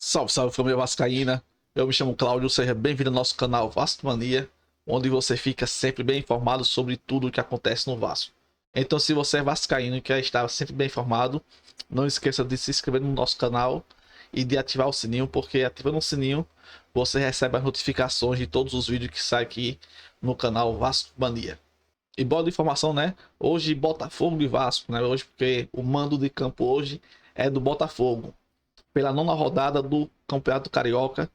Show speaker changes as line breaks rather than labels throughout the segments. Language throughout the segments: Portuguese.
Salve, salve família vascaína, eu me chamo Cláudio, seja bem-vindo ao nosso canal Vasco Mania, onde você fica sempre bem informado sobre tudo o que acontece no Vasco. Então, se você é vascaíno e quer estar sempre bem informado, não esqueça de se inscrever no nosso canal e de ativar o sininho, porque ativando o sininho você recebe as notificações de todos os vídeos que saem aqui no canal Vasco Mania. E boa de informação, né? Hoje Botafogo e Vasco, né? Hoje, porque o mando de campo hoje é do Botafogo. Pela nona rodada do Campeonato Carioca,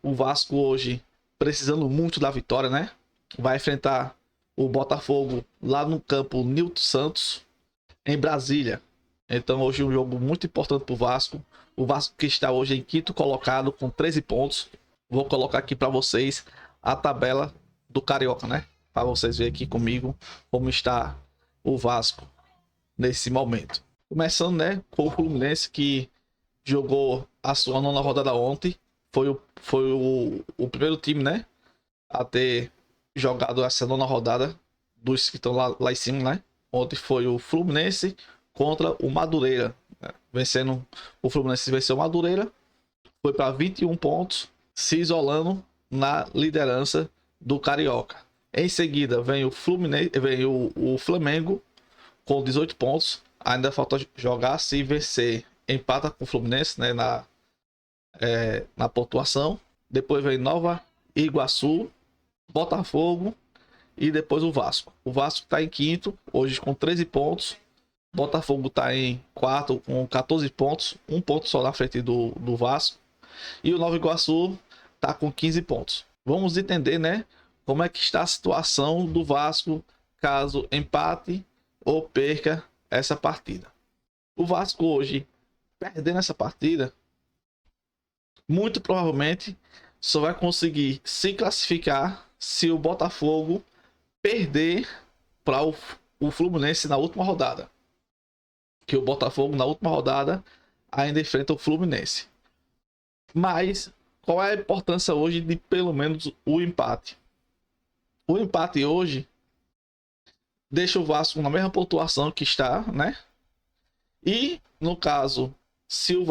o Vasco hoje, precisando muito da vitória, né? Vai enfrentar o Botafogo lá no campo Nilton Santos, em Brasília. Então hoje é um jogo muito importante para o Vasco. O Vasco que está hoje em quinto colocado com 13 pontos. Vou colocar aqui para vocês a tabela do Carioca, né? Para vocês verem aqui comigo como está o Vasco nesse momento. Começando, né, com o Fluminense, que jogou a sua nona rodada ontem. Foi o primeiro time, né, a ter jogado essa nona rodada dos que estão lá em cima, né? Ontem foi o Fluminense contra o Madureira, né? Vencendo, o Fluminense venceu o Madureira, foi para 21 pontos, se isolando na liderança do Carioca. Em seguida vem o Fluminense, vem o Flamengo com 18 pontos. Ainda falta jogar, se vencer, empata com o Fluminense, né, na pontuação. Depois vem Nova Iguaçu, Botafogo e depois o Vasco. O Vasco está em quinto, hoje com 13 pontos. Botafogo está em quarto com 14 pontos, um ponto só na frente do Vasco. E o Nova Iguaçu está com 15 pontos. Vamos entender, né, como é que está a situação do Vasco caso empate ou perca essa partida. O Vasco hoje, perdendo essa partida, muito provavelmente só vai conseguir se classificar se o Botafogo perder para o Fluminense na última rodada. Que o Botafogo na última rodada ainda enfrenta o Fluminense. Mas qual é a importância hoje de pelo menos o empate? O empate hoje deixa o Vasco na mesma pontuação que está, né? E no caso, se o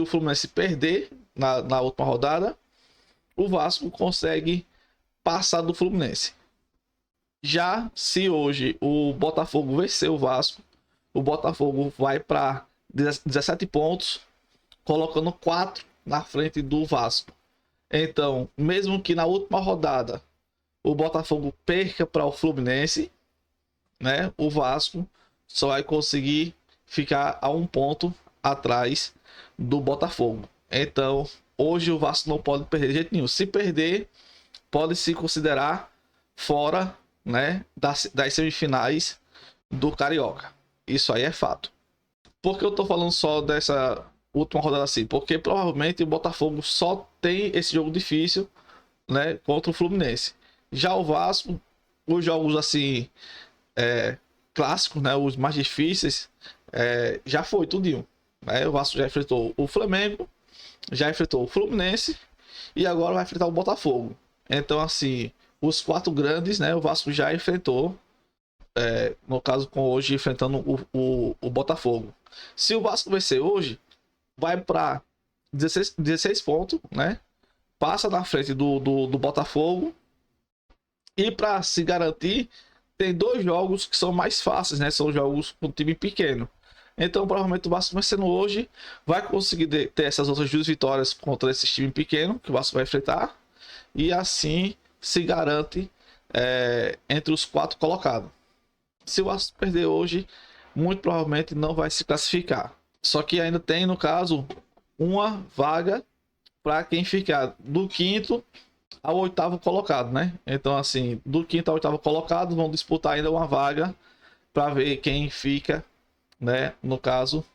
Fluminense perder na última rodada, o Vasco consegue passar do Fluminense. Já se hoje o Botafogo vencer o Vasco, o Botafogo vai para 17 pontos, colocando 4 na frente do Vasco. Então, mesmo que na última rodada o Botafogo perca para o Fluminense, né, o Vasco só vai conseguir ficar a um ponto atrás do Botafogo. Então, hoje o Vasco não pode perder de jeito nenhum. Se perder, pode se considerar fora, né, das semifinais do Carioca. Isso aí é fato. Por que eu tô falando só dessa última rodada assim? Porque provavelmente o Botafogo só tem esse jogo difícil, né, contra o Fluminense. Já o Vasco, os jogos assim, clássicos, né, os mais difíceis, já foi tudinho, né? O Vasco já enfrentou o Flamengo, já enfrentou o Fluminense e agora vai enfrentar o Botafogo. Então, assim, os 4 grandes, né, o Vasco já enfrentou, no caso com hoje enfrentando o Botafogo. Se o Vasco vencer hoje, vai para 16 pontos, né? Passa na frente do Botafogo. E para se garantir, tem 2 jogos que são mais fáceis, né? São jogos com time pequeno. Então, provavelmente o Vasco vencendo hoje vai conseguir ter essas outras 2 vitórias contra esse time pequeno que o Vasco vai enfrentar. E assim se garante entre os 4 colocados. Se o Vasco perder hoje, muito provavelmente não vai se classificar. Só que ainda tem, no caso, uma vaga para quem ficar do quinto ao 8º colocado, né? Então, assim, do 5º ao 8º colocado vão disputar ainda uma vaga para ver quem fica, né? No caso,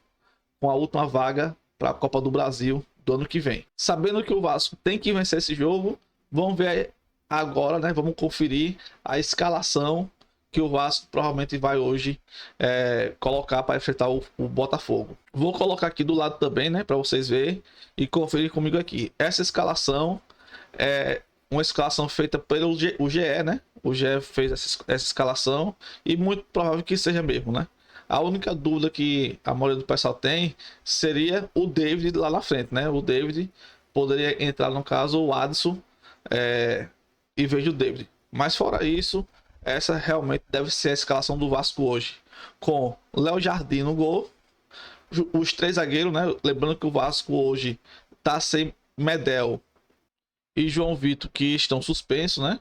com a última vaga para a Copa do Brasil do ano que vem. Sabendo que o Vasco tem que vencer esse jogo, vamos ver agora, né? Vamos conferir a escalação que o Vasco provavelmente vai hoje colocar para enfrentar o Botafogo. Vou colocar aqui do lado também, né? Para vocês verem e conferir comigo aqui. Essa escalação é uma escalação feita pelo GE, né? O GE fez essa escalação e muito provável que seja mesmo, né? A única dúvida que a maioria do pessoal tem seria o David lá na frente, né? O David poderia entrar, no caso, o Adson em vez do David. Mas fora isso, essa realmente deve ser a escalação do Vasco hoje. Com Léo Jardim no gol, os 3 zagueiros, né? Lembrando que o Vasco hoje tá sem Medel e João Vitor, que estão suspensos, né?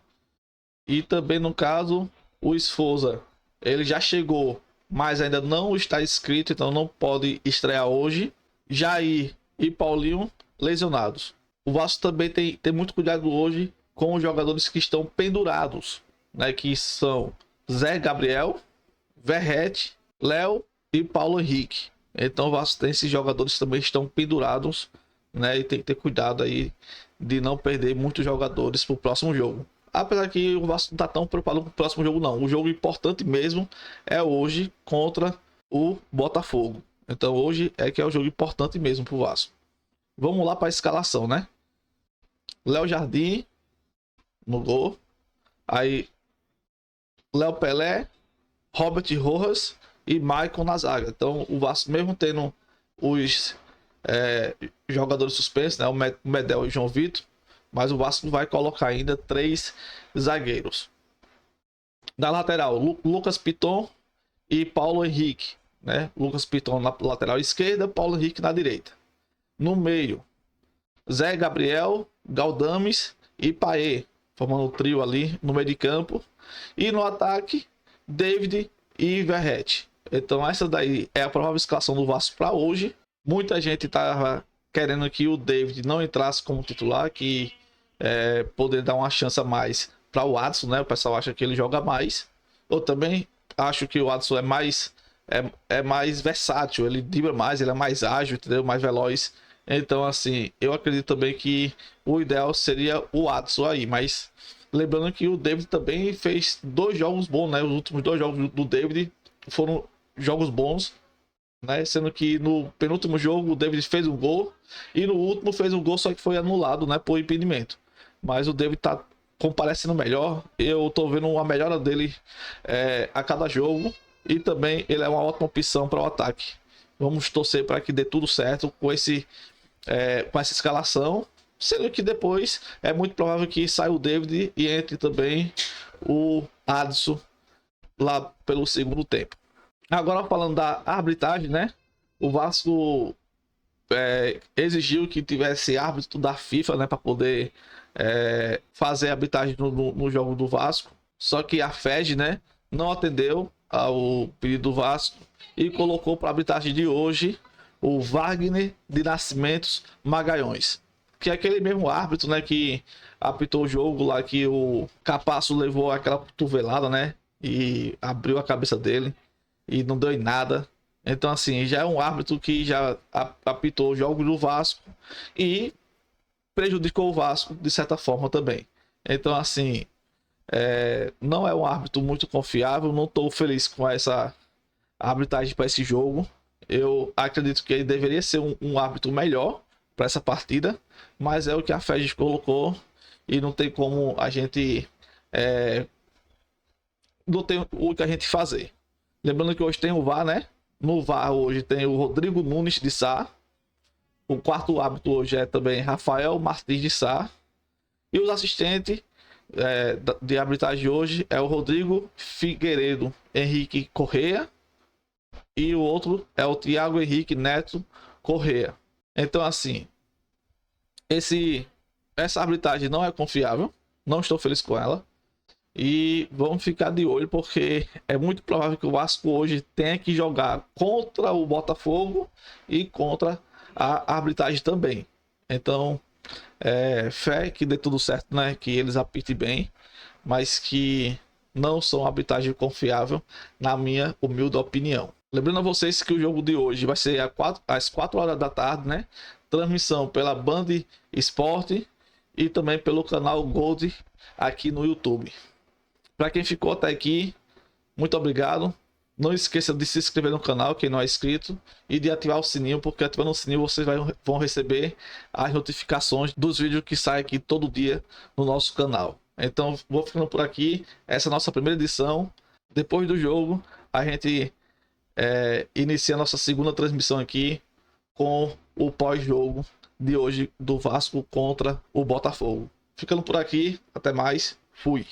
E também, no caso, o Esforza, ele já chegou, mas ainda não está inscrito, então não pode estrear hoje. Jair e Paulinho lesionados. O Vasco também tem muito cuidado hoje com os jogadores que estão pendurados, né? Que são Zé Gabriel, Verrete, Léo e Paulo Henrique. Então o Vasco tem esses jogadores que também estão pendurados, né? E tem que ter cuidado aí de não perder muitos jogadores para o próximo jogo. Apesar que o Vasco não está tão preocupado com o próximo jogo, não. O jogo importante mesmo é hoje contra o Botafogo. Então hoje é que é o jogo importante mesmo para o Vasco. Vamos lá para a escalação, né? Léo Jardim no gol. Aí Léo Pelé, Robert Rojas e Maicon na zaga. Então o Vasco, mesmo tendo os jogadores suspensos, né? O Medel e o João Vitor, mas o Vasco vai colocar ainda 3 zagueiros. Na lateral, Lucas Piton e Paulo Henrique, né? Lucas Piton na lateral esquerda, Paulo Henrique na direita. No meio, Zé Gabriel, Galdames e Paê, formando um trio ali no meio de campo. E no ataque, David e Verrete. Então essa daí é a provável escalação do Vasco para hoje. Muita gente estava querendo que o David não entrasse como titular, que poder dar uma chance a mais para o Adson, né? O pessoal acha que ele joga mais. Eu também acho que o Adson é mais versátil, ele dribla mais, ele é mais ágil, entendeu? Mais veloz. Então, assim, eu acredito também que o ideal seria o Adson aí, mas lembrando que o David também fez 2 jogos bons, né? Os últimos 2 jogos do David foram jogos bons, né? Sendo que no penúltimo jogo o David fez um gol e no último fez um gol, só que foi anulado, né? Por impedimento. Mas o David tá comparecendo melhor. Eu tô vendo uma melhora dele a cada jogo. E também ele é uma ótima opção para o ataque. Vamos torcer para que dê tudo certo com essa escalação. Sendo que depois é muito provável que saia o David e entre também o Adson lá pelo segundo tempo. Agora falando da arbitragem, né? O Vasco exigiu que tivesse árbitro da FIFA, né? Para poder fazer a arbitragem no jogo do Vasco. Só que a FED, né? Não atendeu ao pedido do Vasco e colocou para a arbitragem de hoje o Wagner de Nascimentos Magalhães, que é aquele mesmo árbitro, né? Que apitou o jogo lá que o Capasso levou aquela cotovelada, né? E abriu a cabeça dele e não deu em nada. Então, assim, já é um árbitro que já apitou o jogo do Vasco e prejudicou o Vasco de certa forma também. Então, assim, não é um árbitro muito confiável. Não estou feliz com essa arbitragem para esse jogo. Eu acredito que ele deveria ser um árbitro melhor para essa partida, mas é o que a FED colocou e não tem como a gente não tem o que a gente fazer. Lembrando que hoje tem o VAR, né? No VAR hoje tem o Rodrigo Nunes de Sá. O quarto árbitro hoje é também Rafael Martins de Sá. E os assistentes de arbitragem de hoje é o Rodrigo Figueiredo Henrique Correia. E o outro é o Thiago Henrique Neto Correia. Então, assim, essa arbitragem não é confiável. Não estou feliz com ela. E vamos ficar de olho, porque é muito provável que o Vasco hoje tenha que jogar contra o Botafogo e contra a arbitragem também. Então, fé que dê tudo certo, né? Que eles apitem bem, mas que não são arbitragem confiável, na minha humilde opinião. Lembrando a vocês que o jogo de hoje vai ser às 4 horas da tarde, né? Transmissão pela Band Esporte e também pelo canal Gold aqui no YouTube. Para quem ficou até aqui, muito obrigado. Não esqueça de se inscrever no canal, quem não é inscrito, e de ativar o sininho, porque ativando o sininho vocês vão receber as notificações dos vídeos que saem aqui todo dia no nosso canal. Então, vou ficando por aqui. Essa é a nossa primeira edição. Depois do jogo, a gente inicia nossa segunda transmissão aqui com o pós-jogo de hoje do Vasco contra o Botafogo. Ficando por aqui, até mais, fui.